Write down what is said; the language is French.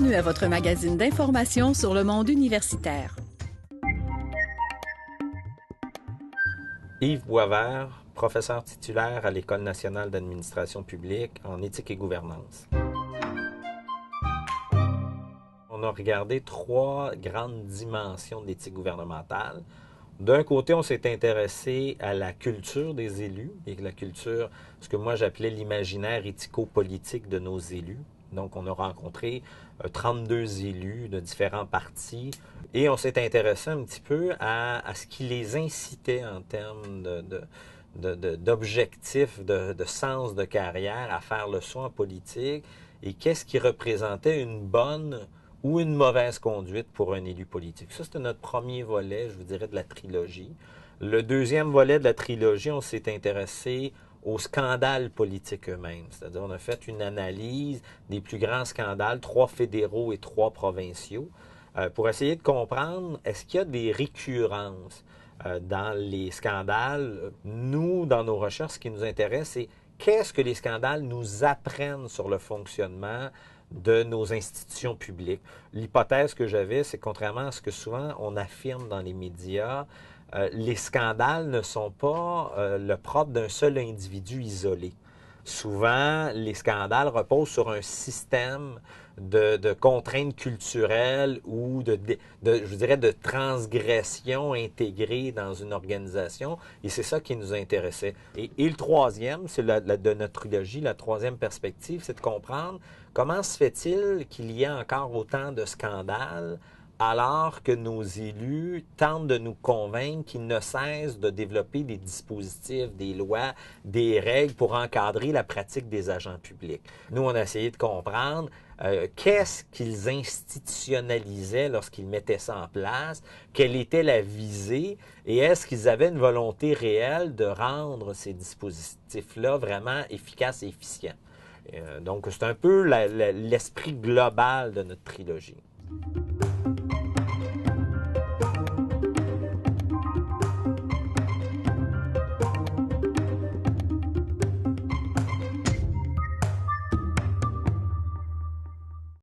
Bienvenue à votre magazine d'information sur le monde universitaire. Yves Boisvert, professeur titulaire à l'École nationale d'administration publique en éthique et gouvernance. On a regardé trois grandes dimensions de l'éthique gouvernementale. D'un côté, on s'est intéressé à la culture des élus et la culture, ce que moi j'appelais l'imaginaire éthico-politique de nos élus. Donc, on a rencontré 32 élus de différents partis et on s'est intéressé un petit peu à ce qui les incitait en termes d'objectifs, de sens de carrière à faire le saut en politique et qu'est-ce qui représentait une bonne ou une mauvaise conduite pour un élu politique. Ça, c'était notre premier volet, je vous dirais, de la trilogie. Le deuxième volet de la trilogie, on s'est intéressé aux scandales politiques eux-mêmes. C'est-à-dire, on a fait une analyse des plus grands scandales, 3 fédéraux et 3 provinciaux, pour essayer de comprendre, est-ce qu'il y a des récurrences dans les scandales? Nous, dans nos recherches, ce qui nous intéresse, c'est qu'est-ce que les scandales nous apprennent sur le fonctionnement de nos institutions publiques. L'hypothèse que j'avais, c'est contrairement à ce que souvent on affirme dans les médias, les scandales ne sont pas le propre d'un seul individu isolé. Souvent, les scandales reposent sur un système de contraintes culturelles ou je dirais, de transgression intégrée dans une organisation. Et c'est ça qui nous intéressait. Et le troisième, c'est de notre trilogie, la troisième perspective, c'est de comprendre comment se fait-il qu'il y ait encore autant de scandales alors que nos élus tentent de nous convaincre qu'ils ne cessent de développer des dispositifs, des lois, des règles pour encadrer la pratique des agents publics. Nous, on a essayé de comprendre qu'est-ce qu'ils institutionnalisaient lorsqu'ils mettaient ça en place, quelle était la visée et est-ce qu'ils avaient une volonté réelle de rendre ces dispositifs-là vraiment efficaces et efficients. Donc, c'est un peu l'esprit global de notre trilogie.